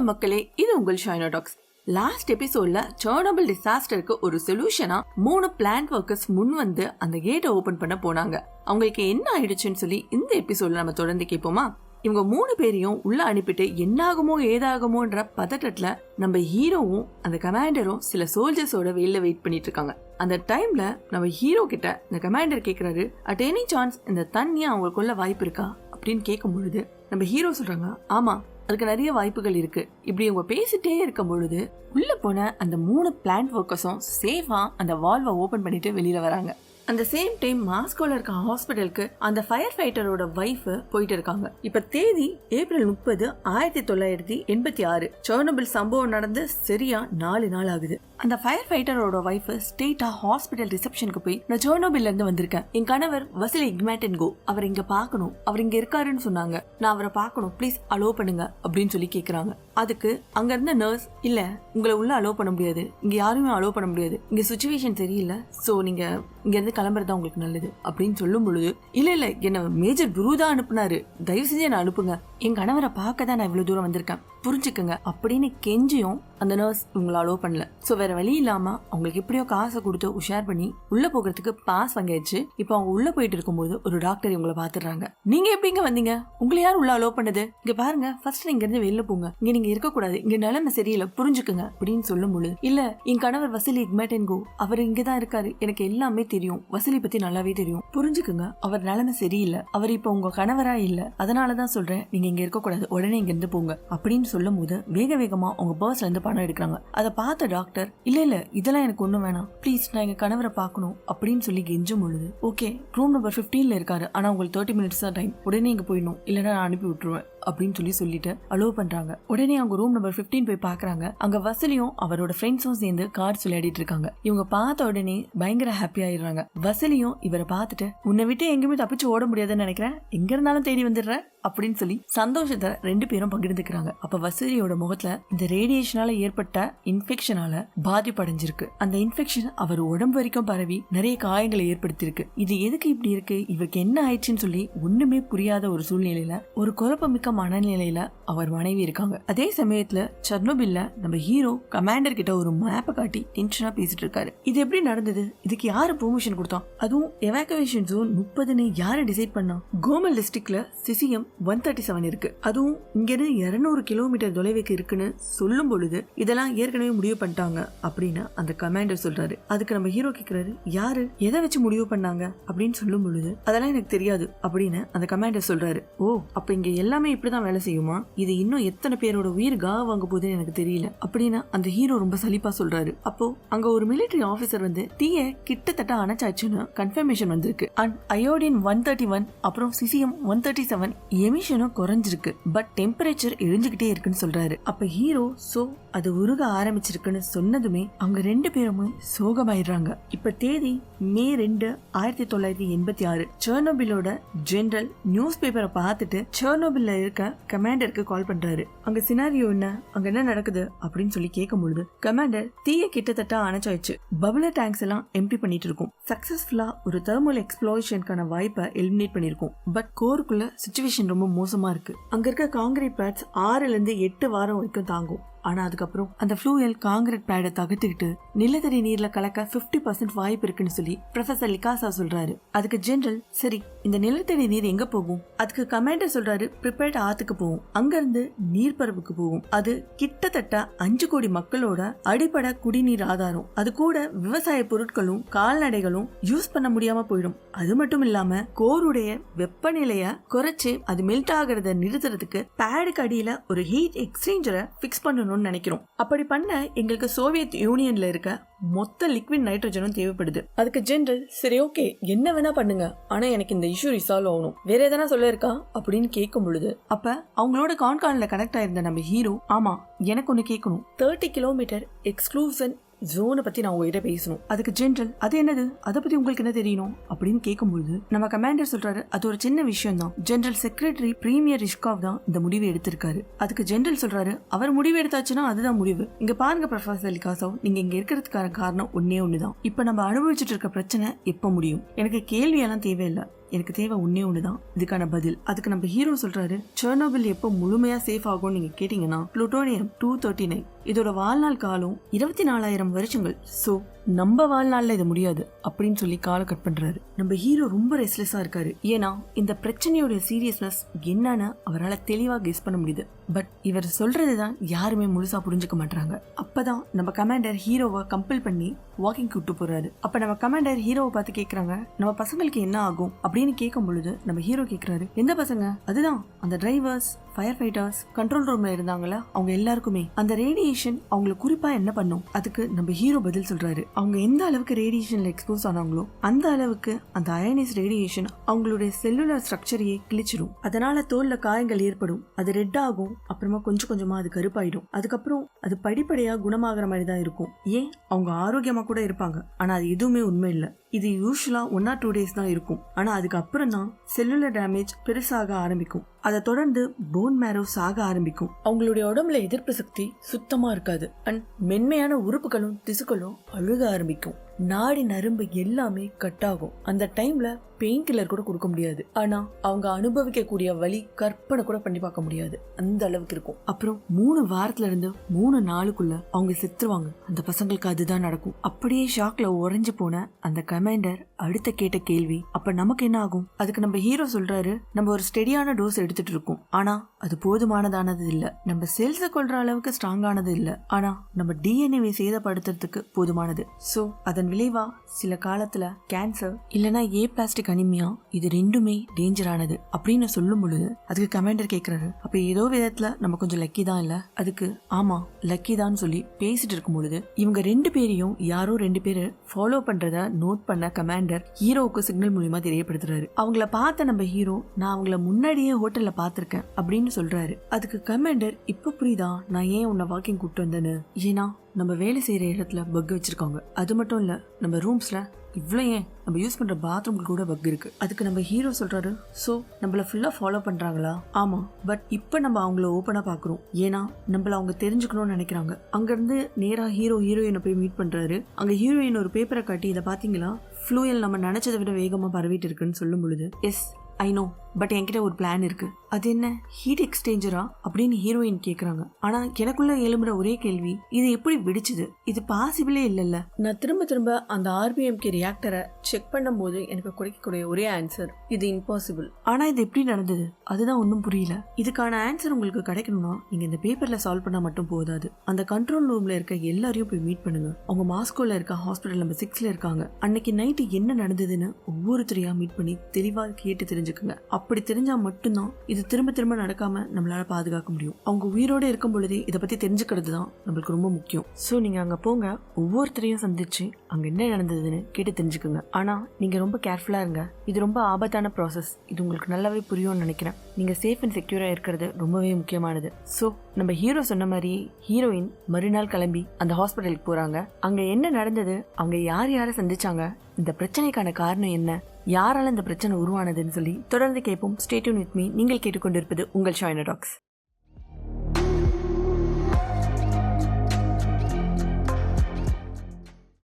வணக்கம் மக்களே, இது உங்கள் ஷைனா டாக்ஸ். லாஸ்ட் எபிசோட்ல சர்னோபில் டிசாஸ்டருக்கு ஒரு சொல்யூஷனா 3 பிளான்ட் ஒர்க்கர்ஸ் முன் வந்து அந்த கேட்டை ஓபன் பண்ண போனாங்க. அவங்களுக்கு என்ன ஆயிடுச்சுன்னு சொல்லி இந்த எபிசோட்ல நம்ம தொடர்ந்து கேட்போமா? இவங்க 3 பேரையும் உள்ள அனுப்பிட்டு என்னாகுமோ ஏதாகுமோன்ற பதட்டத்துல நம்ம ஹீரோவும் அந்த கமாண்டரும் சில சோல்ஜர்ஸோட வெளியில வெயிட் பண்ணிட்டு இருக்காங்க. அந்த டைம்ல நம்ம ஹீரோ கிட்ட இந்த கமாண்டர் கேக்குறாரு, அட் எனி சான்ஸ் இந்த தண்ணியா அவங்களுக்குள்ள வாய்ப்பு இருக்கா அப்படின்னு கேட்கும் பொழுது நம்ம ஹீரோ சொல்றாங்க, ஆமா அதுக்கு நிறைய வாய்ப்புகள் இருக்கு. இப்படி அவங்க பேசிட்டே இருக்கும் பொழுது உள்ள போன அந்த 3 பிளான்ட் ஒர்க்கர்ஸும் சேஃபா அந்த வால்வை ஓபன் பண்ணிட்டு வெளியில வராங்க. அந்த சேம் டைம் மாஸ்கோல இருக்க ஹாஸ்பிட்டலுக்கு அந்த ஃபயர் ஃபைட்டரோட வைஃப் போயிட்டு இருக்காங்க. இப்ப தேதி ஏப்ரல் 30, 1986. சர்னோபில் சம்பவம் நடந்து சரியா 4 நாள் ஆகுது. அந்த ஃபயர் ஃபைட்டரோட வைஃப் ஸ்ட்ரெயிட்டா ஹாஸ்பிட்டல் ரிசப்ஷனுக்கு போய், நான் சர்னோபில்ல இருந்து வந்திருக்கேன், என் கணவர் வசிலி இக்மேட்டன்கோ அவர் இங்க பாக்கணும், அவர் இங்க இருக்காருன்னு சொன்னாங்க, நான் அவரை பாக்கணும், ப்ளீஸ் அலோ பண்ணுங்க அப்படின்னு சொல்லி கேக்குறாங்க. அதுக்கு அங்க இருந்த நர்ஸ், இல்ல உங்களை உள்ள அலோ பண்ண முடியாது, இங்க யாருமே அலோ பண்ண முடியாது, இங்க சிச்சுவேஷன் சரியில்லை, சோ நீங்க இங்க இருந்து கிளம்புறதா உங்களுக்கு நல்லது அப்படின்னு சொல்லும் பொழுது, இல்ல என்ன மேஜர் குரு தான் அனுப்புனாரு, தயவு செஞ்சு என்ன அனுப்புங்க, என் கணவரை பார்க்க தான் நான் இவ்வளவு தூரம் வந்திருக்கேன், புரிஞ்சுக்குங்க அப்படின்னு கெஞ்சியும் அந்த நர்ஸ் உங்களை அலோ பண்ணல. சோ வேற வழி இல்லாம அவங்களுக்கு எப்படியோ காசை கொடுத்து உஷார் பண்ணி உள்ள போகிறதுக்கு பாஸ் வாங்கியாச்சு. இப்போ அவங்க உள்ள போயிட்டு இருக்கும்போது ஒரு டாக்டர் இவங்களை பாத்துறாங்க. நீங்க எப்படிங்க வந்தீங்க, உங்களை யார் உள்ள அலோ பண்ணது, இங்க பாருங்க ஃபர்ஸ்ட் நீங்க இருந்து வெளில போங்க, இங்க நீங்க இருக்க கூடாது, இங்க நிலைமை சரியில்லை புரிஞ்சுக்குங்க அப்படின்னு சொல்லும் பொழுது, இல்ல என் கணவர் வசிலி இக்மேட்டன்கோ அவர் இங்கதான் இருக்காரு, எனக்கு எல்லாமே தெரியும், வசிலி பத்தி நல்லாவே தெரியும், புரிஞ்சுக்குங்க அவர் நிலைமை சரியில்லை, அவர் இப்ப உங்க கணவரா இல்ல, அதனாலதான் சொல்றேன் நீங்க இங்க இருக்க கூடாது, உடனே இங்க இருந்து போங்க அப்படின்னு சொல்லும் போது வேக வேகமா உங்க பர்ஸ்ல இருந்து பணம் எடுக்கிறாங்க. அதை பார்த்த டாக்டர், இல்ல இதெல்லாம் எனக்கு ஒண்ணும் வேணாம், ப்ளீஸ் நான் எங்க கணவரை பார்க்கணும் அப்படின்னு சொல்லி கெஞ்சும் பொழுது, ஓகே ரூம் நம்பர் 15ல இருக்காரு, ஆனா உங்களுக்கு 30 மினிட்ஸ் தான் டைம், உடனே இங்க போயிடணும், இல்லன்னா நான் அனுப்பி விட்டுருவேன் அப்படின்னு சொல்லிட்டு அலோ பண்றாங்க. உடனே அவங்க ரூம் நம்பர் 15 போய் பாக்குறாங்க. அங்க வசலியும் அவரோட ஃப்ரெண்ட்ஸும் சேர்ந்து கார்ட்ஸ் விளையாடிட்டு இருக்காங்க. இவங்க பார்த்த உடனே பயங்கர ஹாப்பி ஆயிடுறாங்க. வசலியும் இவரை பார்த்துட்டு, உன்னை விட்டு எங்கேயுமே தப்பிச்சு ஓட முடியாதுன்னு நினைக்கிறேன், எங்க இருந்தாலும் தேடி வந்துடுற அப்படின்னு சொல்லி சந்தோஷத்தை 2 பேரும் பகிர்ந்துக்கிறாங்க. அப்ப வசலியோட முகத்துல இந்த ரேடியேஷனால ஏற்பட்ட இன்ஃபெக்ஷனால பாதிப்படைஞ்சிருக்கு. அந்த இன்ஃபெக்ஷன் அவர் உடம்பு வரைக்கும் பரவி நிறைய காயங்களை ஏற்படுத்திருக்கு. இது எதுக்கு இப்படி இருக்கு, இவருக்கு என்ன ஆயிடுச்சுன்னு சொல்லி ஒண்ணுமே புரியாத ஒரு சூழ்நிலையில, ஒரு குழப்பமிக்க மனநிலையில அவர் மனைவி இருக்காங்க. அதே சமயத்துல சர்னோபில்ல நம்ம ஹீரோ கமாண்டர் கிட்ட ஒரு மேப்பை காட்டி டென்ஷனா பேசிட்டு இருக்காரு. இது எப்படி நடந்தது, இதுக்கு யாரு பெர்மிஷன் கொடுத்தா, அதுவும் எவாக்குவேஷன் ஜோன் 30ன்னு யாரு டிசைட் பண்ணா, கோமல் டிஸ்ட்ரிக்ட்ல சிசிஎம் 137 இருக்கு, அதுவும் இங்க இருந்து 200 கிலோமீட்டர் தொலைவுக்கு இருக்குன்னு சொல்லும் பொழுது இதெல்லாம் ஏற்கனவே முடிவு பண்ணிட்டாங்க அப்படின்னு அந்த கமாண்டர் சொல்றாரு. அதுக்கு நம்ம ஹீரோ கேக்குறாரு, யாரு எதை வச்சு முடிவு பண்ணாங்க அப்படின்னு சொல்லும் பொழுது, அதெல்லாம் எனக்கு தெரியாது அப்படின்னு அந்த கமாண்டர் சொல்றாரு. ஓ அப்ப இங்க எல்லாமே இப்படிதான் வேலை செய்யுமா, இது இன்னும் எத்தனை பேரோட உயிர் காவ வாங்க போகுதுன்னு எனக்கு தெரியல அப்படின்னு அந்த ஹீரோ ரொம்ப சலிப்பா சொல்றாரு. அப்போ அங்க ஒரு மிலிட்டரி ஆபீசர் வந்து, தீய கிட்டத்தட்ட அணைச்சாச்சுன்னு கன்ஃபர்மேஷன் வந்திருக்கு, அண்ட் அயோடின் 131 அப்புறம் சிசிஎம் 137 எமிஷனும் குறைஞ்சிருக்கு, பட் டெம்பரேச்சர் இழிஞ்சுகிட்டே இருக்குன்னு சொல்றாரு. அப்ப ஹீரோ சோ அது உருக ஆரம்பிச்சிருக்குன்னு சொன்னதுமே அவங்க 2 பேருமே சோகமாயிடுறாங்க. இப்ப தேதி மே 2, 1986. சர்னோபிலோட ஜெனரல் நியூஸ் பேப்பரை பார்த்துட்டு சர்னோபில்ல இருக்க கமாண்டருக்கு கால் பண்றாரு. அங்க சினாரியோ என்ன, அங்க என்ன நடக்குது அப்படின்னு சொல்லி கேட்கும் பொழுது, கமாண்டர் தீய கிட்டத்தட்ட அணைச்சாச்சு, பபுலர் டேங்க்ஸ் எல்லாம் எம்டி பண்ணிட்டு இருக்கும், சக்சஸ்ஃபுல்லா ஒரு தெர்மல் எக்ஸ்ப்ளோஷனுக்கான வாய்ப்பை எலிமினேட் பண்ணிருக்கோம், பட் கோருக்குள்ள சிச்சுவேஷன் ரொம்ப மோசமா இருக்கு, அங்க இருக்க காங்கிரீட் பேட்ஸ் 6ல இருந்து 8 வாரம் வரைக்கும் தாங்கும், ஆனா அதுக்கப்புறம் அந்த ஃப்ளூயல் காங்கிரீட் பேடை தகர்த்துக்கிட்டு நிலத்தடி நீர்ல கலக்க 50% வாய்ப்பு இருக்குன்னு சொல்லி ப்ரொஃபசர் லிகாசா சொல்றாரு. அதுக்கு ஜெனரல், சரி இந்த நிலத்தடி நீர் எங்க போகும், அதுக்கு கமாண்டர் சொல்றாரு, பிரிப்பேர்ட் ஆத்துக்கு போகும், அங்க இருந்து நீர்ப்பரப்புக்கு போகும், அது கிட்டத்தட்ட 5 கோடி மக்களோட அடிப்படை குடிநீர் ஆதாரம், அது கூட விவசாய பொருட்களும் கால்நடைகளும் யூஸ் பண்ண முடியாம போயிடும், அது மட்டும் இல்லாம கோருடைய வெப்பநிலைய குறைச்சு அது மெல்ட் ஆகிறத நிறுத்துறதுக்கு பேடுக்கு அடியில ஒரு ஹீட் எக்ஸ்சேஞ்சரை பிக்ஸ் பண்ணணும் நினைக்கிறோம், அப்படி பண்ண எங்களுக்கு சோவியத் யூனியன்ல இருக்க மொத்த லிக்விட் நைட்ரஜனும் தேவைப்படுது. அதுக்கு ஜெனரல், சரி ஓகே என்ன வேணா பண்ணுங்க, ஆனா எனக்கு இந்த இஷ்யூ ரிசால்வ் ஆகணும், வேற எதனா சொல்ல இருக்கா அப்படின்னு கேட்கும் பொழுது, அப்ப அவங்களோட கான்கான்ல கனெக்ட் ஆயிருந்த நம்ம ஹீரோ, ஆமா எனக்கு ஒண்ணு கேட்கணும், 30 கிலோமீட்டர் எக்ஸ்க்ளூசன் ஜோனை பத்தி நான் உங்ககிட்ட பேசணும். அதுக்கு ஜெனரல், அது என்னது, அதை பத்தி உங்களுக்கு என்ன தெரியணும் அப்படின்னு கேட்கும்போது நம்ம கமாண்டர் சொல்றாரு, அது ஒரு சின்ன விஷயம் தான், ஜெனரல் செக்ரட்டரி பிரீமியர் ரிஷ்காவ் தான் இந்த முடிவை எடுத்திருக்காரு. அதுக்கு ஜெனரல் சொல்றாரு, அவர் முடிவு எடுத்தாச்சுன்னா அதுதான் முடிவு, இங்க பாருங்க ப்ரொஃபசர் லிகாசோவ், நீங்க இங்க இருக்கிறதுக்கான காரணம் ஒன்னே ஒண்ணுதான், இப்ப நம்ம அனுபவிச்சுட்டு இருக்க பிரச்சனை எப்ப முடியும், எனக்கு கேள்வி எல்லாம் தேவையில்லை, எனக்கு தேவை ஒன்னே ஒண்ணுதான் இதுக்கான பதில். அதுக்கு நம்ம ஹீரோ சொல்றாரு, செர்னோபில் எப்போ முழுமையா சேஃப் ஆகும் நீங்க கேட்டீங்கன்னா புளூட்டோனியம் 239 இதோட வாழ்நாள் காலம் 24,000 வருஷங்கள். சோ நம்ம வாழ்நாள்ல இது முடியாது அப்படின்னு சொல்லி காலை கட் பண்றாரு. நம்ம ஹீரோ ரொம்ப ரெஸ்ட்லெஸ்ஸா இருக்காரு. ஏன்னா இந்த பிரச்சனையோட சீரியஸ்னஸ் என்னன்னு அவரால் தெளிவா கெஸ் பண்ண முடியுது. பட் இவர் சொல்றதுதான் யாருமே முழுசா புரிஞ்சுக்க மாட்டாங்க. அப்பதான் நம்ம கமாண்டர் ஹீரோவை கம்பல் பண்ணி வாக்கிங் கூட்டு போறாரு. அப்ப நம்ம கமாண்டர் ஹீரோவை பார்த்து கேக்குறாங்க, நம்ம பசங்களுக்கு என்ன ஆகும் அப்படின்னு கேட்கும் பொழுது நம்ம ஹீரோ கேக்குறாரு, எந்த பசங்க? அதுதான் அந்த டிரைவர்ஸ், ஃபயர் ஃபைட்டர்ஸ், கண்ட்ரோல் ரூம்ல இருந்தாங்களா அவங்க எல்லாருக்குமே அந்த ரேடியேஷன் அவங்களுக்கு குறிப்பா என்ன பண்ணும்? அதுக்கு நம்ம ஹீரோ பதில் சொல்றாரு, அவங்க எந்த அளவுக்கு ரேடியேஷன்ல எக்ஸ்போஸ் ஆனாங்களோ அந்த அளவுக்கு அந்த அயனைஸ் ரேடியேஷன் அவங்களுடைய செல்லுலர் ஸ்ட்ரக்சரையே கிழிச்சிடும். அதனால தோல்ல காயங்கள் ஏற்படும், அது ரெட் ஆகும், அப்புறமா கொஞ்சம் கொஞ்சமா அது கருப்பாயிடும். அதுக்கப்புறம் அது படிப்படியா குணமாகற மாதிரி தான் இருக்கும். ஏன் அவங்க ஆரோக்கியமா கூட இருப்பாங்க. ஆனா அது எதுவுமே உண்மை இல்ல. இது யூஸ்வலா 1 or 2 days தான் இருக்கும். ஆனா அதுக்கு அப்புறம் தான் செல்லுலர் டேமேஜ் பெருசாக ஆரம்பிக்கும். அதை தொடர்ந்து போன் மேரோ சாக ஆரம்பிக்கும். அவங்களுடைய உடம்புல எதிர்ப்பு சக்தி சுத்தமா இருக்காது. அண்ட் மென்மையான உறுப்புகளும் திசுக்களும் அழுக ஆரம்பிக்கும். நாடி நரம்பு எல்லாமே கட் ஆகும். அந்த டைம்ல பெயின் கில்லர் கூட கொடுக்க முடியாது. ஆனா அவங்க அனுபவிக்க கூடிய வலி கற்பனை கூட பண்ணி பார்க்க முடியாது, அந்த அளவுக்கு இருக்கும். அப்புறம் 3 வாரத்துல இருந்து 3 நாளுக்குள்ள அவங்க செத்துருவாங்க. அந்த பசங்களுக்கு அதுதான் நடக்கும். அப்படியே ஷாக்ல உறைஞ்சு போன அந்த கமாண்டர் அடுத்த கேட்ட கேள்வி, அப்ப நமக்கு என்ன ஆகும்? அதுக்கு நம்ம ஹீரோ சொல்றாரு, நம்ம ஒரு ஸ்டெடியான டோஸ் எடுத்துட்டு இருக்கோம். ஆனா அது போதுமானதானது இல்ல. நம்ம செல்ஸ கொல்ற அளவுக்கு ஸ்ட்ராங்கானது இல்ல. ஆனா நம்ம டிஎன்ஏவை சேதப்படுத்துறதுக்கு போதுமானது. சோ அதன் விளைவா சில காலத்துல கேன்சர் இல்லனா ஏ பிளாஸ்டிக் அனிமியா, இது ரெண்டுமே டேஞ்சரானது அப்படின்னு சொல்லும் பொழுது அதுக்கு கமாண்டர் கேக்குறாரு, அப்ப ஏதோ விதத்துல நம்ம கொஞ்சம் லக்கி தான் இல்ல? அதுக்கு ஆமா லக்கி தான் சொல்லி பேசிட்டு இருக்கும் பொழுது இவங்க 2 பேரையும் யாரோ 2 பேரு ஃபாலோ பண்றத நோட் பண்ண கமாண்டர் ஹீரோவுக்கு சிக்னல் மூலமா தெரியப்படுத்துறாரு. அவங்கள பார்த்த நம்ம ஹீரோ, நான் அவங்கள முன்னாடியே ஹோட்டல்ல பாத்திருக்கேன் அப்படின்னு சொல்றாரு. அதுக்கு கமாண்டர், இப்ப புரியுதா நான் ஏன் உன்னை வாக்கிங் கூப்பிட்டு வந்தேன்னு? ஏன்னா நம்ம வேலை செய்யற இடத்துல பக் வச்சிருக்காங்க. அது மட்டும் இல்ல, நம்ம ரூம்ஸ்ல இவ்வளோ ஏன் நம்ம யூஸ் பண்ற பாத்ரூம்ல கூட பக் இருக்கு. அதுக்கு நம்ம ஹீரோ சொல்றாரு, சோ நம்மள ஃபுல்லா ஃபாலோ பண்றாங்களா? ஆமா, பட் இப்ப நம்ம அவங்கள ஓபனா பாக்குறோம். ஏன்னா நம்மள அவங்க தெரிஞ்சுக்கணும்னு நினைக்கிறாங்க. அங்க இருந்து நேரா ஹீரோயினை போய் மீட் பண்றாரு. அங்க ஹீரோயின் ஒரு பேப்பரை காட்டி, இதை பாத்தீங்களா, ஃப்ளூயல் நம்ம நினைச்சதை விட வேகமா பரவிட்டு இருக்குன்னு சொல்லும் பொழுது, எஸ் ஐ நோ, பட் என்கிட்ட ஒரு பிளான் இருக்கு. அது என்ன, ஹீட் எக்ஸ்சேஞ்சரா அப்படின்னு ஹீரோயின் கேக்குறாங்க. ஆனா எனக்குள்ள எழும்புற ஒரே கேள்வி, இது எப்படி வெடிச்சது? இது பாசிபிளே இல்லல்ல. நான் திரும்ப திரும்ப அந்த ஆர்பிஎம்கே ரியாக்டரை செக் பண்ணும் போது எனக்கு கிடைக்கக்கூடிய ஒரே ஆன்சர், இது இம்பாசிபிள். ஆனா இது எப்படி நடந்தது? அதுதான் ஒன்னும் புரியல. இதுக்கான ஆன்சர் உங்களுக்கு கிடைக்கணும்னா நீங்க இந்த பேப்பர்ல சால்வ் பண்ணா மட்டும் போதாது. அந்த கண்ட்ரோல் ரூம்ல இருக்க எல்லாரையும் போய் மீட் பண்ணுங்க. அவங்க மாஸ்கோல இருக்க ஹாஸ்பிட்டல் நம்பர் 6ல இருக்காங்க. அன்னைக்கு நைட்டு என்ன நடந்ததுன்னு ஒவ்வொருத்தரையா மீட் பண்ணி தெளிவா கேட்டு தெரிஞ்சுக்குங்க. அப்படி தெரிஞ்சா மட்டும்தான் இது திரும்ப திரும்ப நடக்காம நம்மளால பாதுகாக்க முடியும். அவங்க உயிரோட இருக்கும் பொழுதே இதை பத்தி தெரிஞ்சுக்கிறது தான் நம்மளுக்கு ரொம்ப முக்கியம். சோ நீங்க அங்க போங்க, ஒவ்வொருத்தரையும் சந்திச்சு அங்க என்ன நடந்ததுன்னு கேட்டு தெரிஞ்சுக்குங்க. ஆனா நீங்க ரொம்ப கேர்ஃபுல்லா இருங்க. இது ரொம்ப ஆபத்தான ப்ராசஸ். இது உங்களுக்கு நல்லாவே புரியும்னு நினைக்கிறேன். நீங்க சேஃப் அண்ட் செக்யூரா இருக்கிறது ரொம்பவே முக்கியமானது. சோ நம்ம ஹீரோ சொன்ன மாதிரி ஹீரோயின் மறுநாள் கிளம்பி அந்த ஹாஸ்பிட்டலுக்கு போறாங்க. அங்க என்ன நடந்தது, அவங்க யாரை சந்திச்சாங்க, இந்த பிரச்சனைக்கான காரணம் என்ன, யாரால இந்த பிரச்சனை உருவானதுன்னு சொல்லி தொடர்ந்து கேட்போம். Stay tune with me. நீங்கள் கேட்டுக்கொண்டிருப்பது உங்கள் ஷைனா டாக்ஸ்.